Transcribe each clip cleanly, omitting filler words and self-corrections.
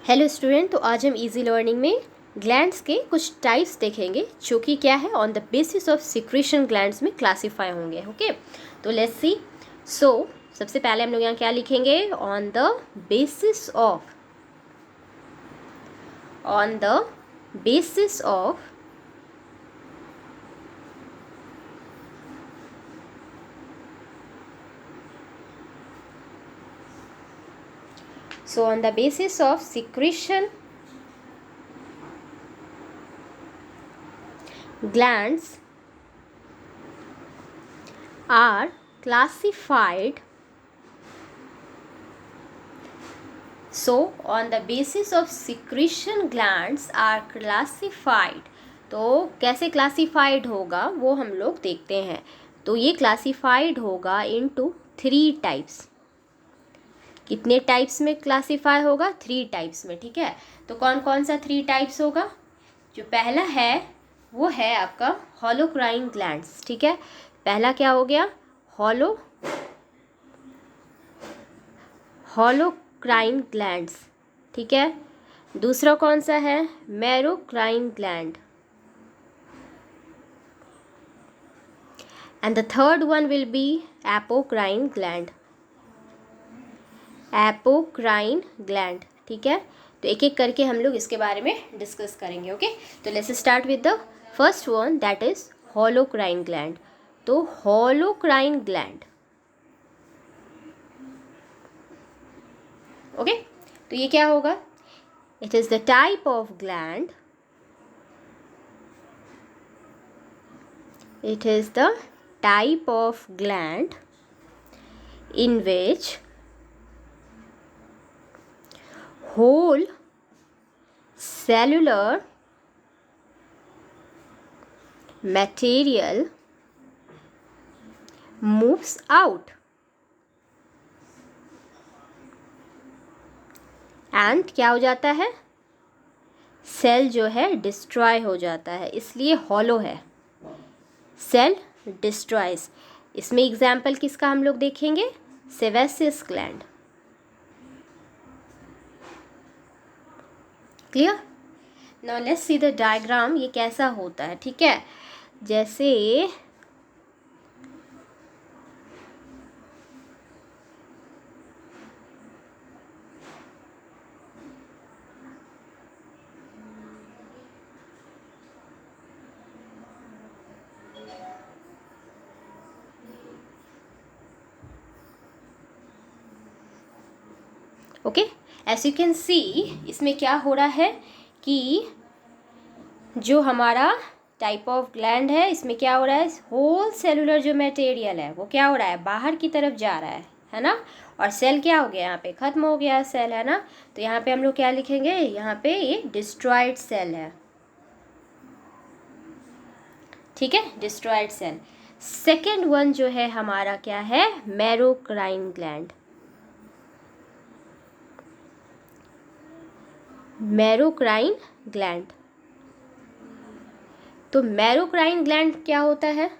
Hello student, तो आज हम इजी लर्निंग में ग्लैंड्स के कुछ टाइप्स देखेंगे जो कि क्या है on the basis of secretion glands में क्लासीफाई होंगे। ओके, तो लेट्स सी। सबसे पहले हम लोग यहाँ क्या लिखेंगे? On the basis of on the basis of secretion glands are classified. On the basis of secretion glands are classified. तो कैसे क्लासिफाइड होगा वो हम लोग देखते हैं। तो ये क्लासिफाइड होगा इनटू 3 टाइप्स। कितने टाइप्स में क्लासिफाई होगा? 3 टाइप्स में। ठीक है, तो कौन कौन सा 3 टाइप्स होगा? जो पहला है वो है आपका होलोक्राइन ग्लैंड्स। ठीक है, पहला क्या हो गया? Holocrine glands. ठीक है, दूसरा कौन सा है? Merocrine gland. And the third one will be apocrine gland. Apocrine gland. ठीक है, तो एक एक करके हम लोग इसके बारे में डिस्कस करेंगे। ओके, तो let's start with the first one, that is holocrine gland. तो होलोक्राइन ग्लैंड, ओके, तो ये क्या होगा? It is the type of gland, it is the type of gland in which whole cellular material moves out and क्या हो जाता है? Cell जो है डिस्ट्रॉय हो जाता है, इसलिए हॉलो है। Cell destroys. इसमें एग्जाम्पल किसका हम लोग देखेंगे? Sebaceous gland. Clear? Now let's see the diagram, ये कैसा होता है। ठीक है, जैसे okay, as you can see, इसमें क्या हो रहा है कि जो हमारा टाइप ऑफ ग्लैंड है, इसमें क्या हो रहा है? होल सेलुलर जो मटेरियल है वो क्या हो रहा है? बाहर की तरफ जा रहा है ना। और सेल क्या हो गया? यहाँ पे ख़त्म हो गया सेल, है ना। तो यहाँ पे हम लोग क्या लिखेंगे? यहाँ पे ये डिस्ट्रॉयड सेल है। ठीक है, डिस्ट्रॉयड सेल। सेकेंड वन जो है हमारा क्या है? Merocrine gland. मैरोक्राइन ग्लैंड। तो मैरोक्राइन ग्लैंड क्या होता है?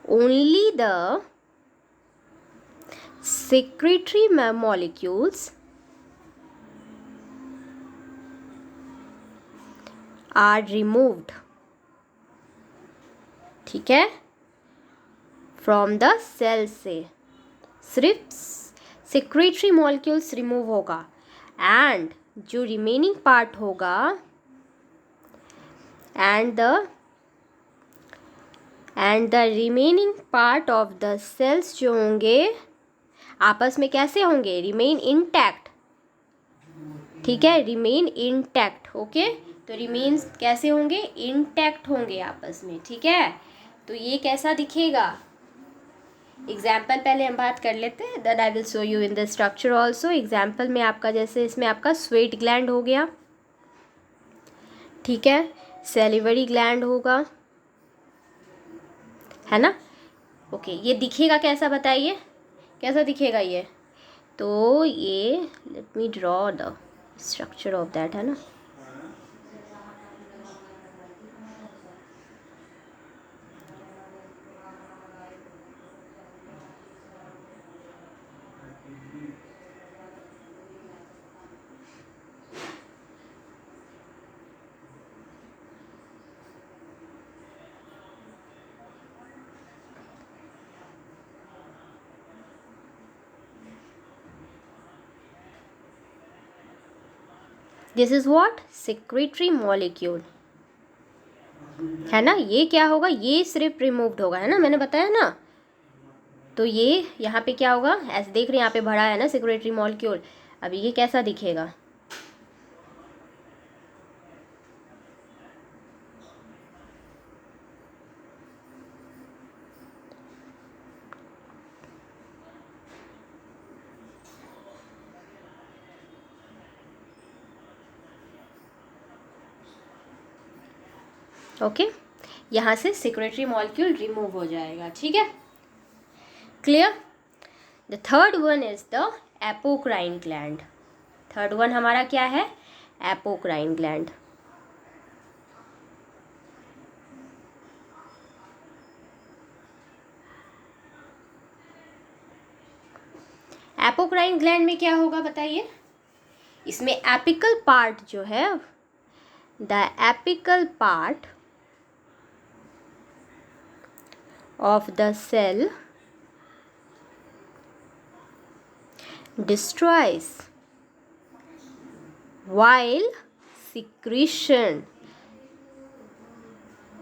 Only the secretory molecules are removed, ठीक है, फ्रॉम द सेल से सिर्फ secretory molecules रिमूव होगा एंड जो रिमेनिंग पार्ट होगा and the remaining part of the cells जो होंगे आपस में कैसे होंगे? Remain intact. ठीक है, रिमेन इंटैक्ट। ओके, तो रिमेन्स कैसे होंगे? इंटैक्ट होंगे आपस में। ठीक है, तो ये कैसा दिखेगा? एग्जाम्पल पहले हम बात कर लेते हैं, then I will show you in the structure also. Example में आपका जैसे इसमें आपका स्वेट ग्लैंड हो गया, ठीक है, सेलिवरी ग्लैंड होगा, है ना। ओके, ये दिखेगा कैसा बताइए? कैसा दिखेगा ये? तो ये let me draw the structure of that, है ना। This is what, secretory molecule, है ना। ये क्या होगा, ये सिर्फ रिमूव्ड होगा, है ना, मैंने बताया ना। तो ये यहाँ पे क्या होगा, ऐसे देख रहे हैं यहाँ पे भरा है ना सिक्रेटरी मॉलिक्यूल। अब ये कैसा दिखेगा, ओके। यहाँ से सिक्रेटरी मॉलिक्यूल रिमूव हो जाएगा, ठीक है, clear. The third one is the apocrine gland. Third one हमारा क्या है, एपोक्राइन ग्लैंड। एपोक्राइन ग्लैंड में क्या होगा बताइए, इसमें एपिकल पार्ट जो है, the apical part of the cell destroys while secretion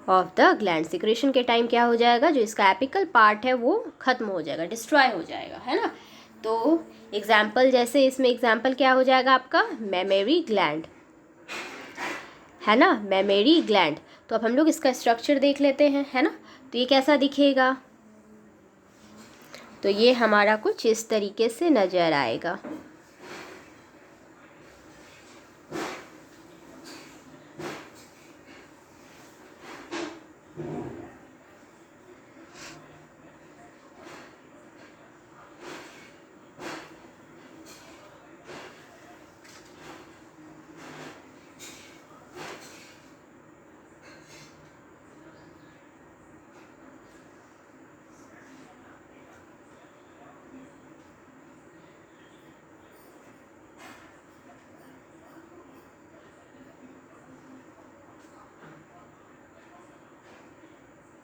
of the gland, secretion के टाइम क्या हो जाएगा, जो इसका एपिकल पार्ट है वो खत्म हो जाएगा, डिस्ट्रॉय हो जाएगा, है ना। तो एग्जाम्पल, जैसे इसमें एग्जाम्पल क्या हो जाएगा आपका, मेमरी ग्लैंड, है ना, मेमरी ग्लैंड। तो अब हम लोग इसका स्ट्रक्चर देख लेते हैं, है ना। तो ये कैसा दिखेगा, तो ये हमारा कुछ इस तरीके से नज़र आएगा।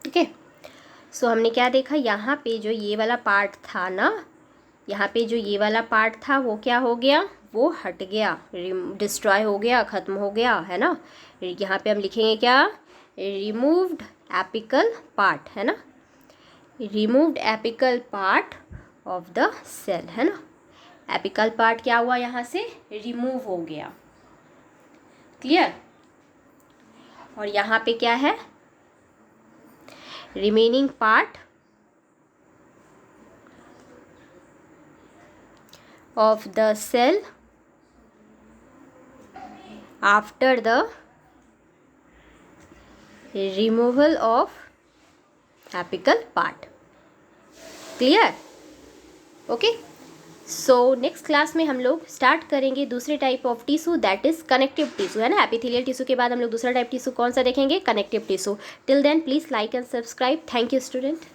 ठीक है, सो हमने क्या देखा, यहाँ पे जो ये वाला पार्ट था ना, यहाँ पे जो ये वाला पार्ट था वो क्या हो गया, वो हट गया, डिस्ट्रॉय हो गया, ख़त्म हो गया, है ना। यहाँ पे हम लिखेंगे क्या, रिमूव्ड एपिकल पार्ट, है ना, removed apical part of the cell, है ना। एपिकल पार्ट क्या हुआ, यहाँ से रिमूव हो गया, क्लियर। और यहाँ पे क्या है, remaining part of the cell after the removal of apical part, clear, okay। So next class में हम लोग स्टार्ट करेंगे दूसरे type of tissue, that is connective tissue, है ना। एपिथेलियल टिश्यू के बाद हम लोग दूसरा टाइप टिश्यू कौन सा देखेंगे, connective tissue. Till then please like and subscribe, thank you student.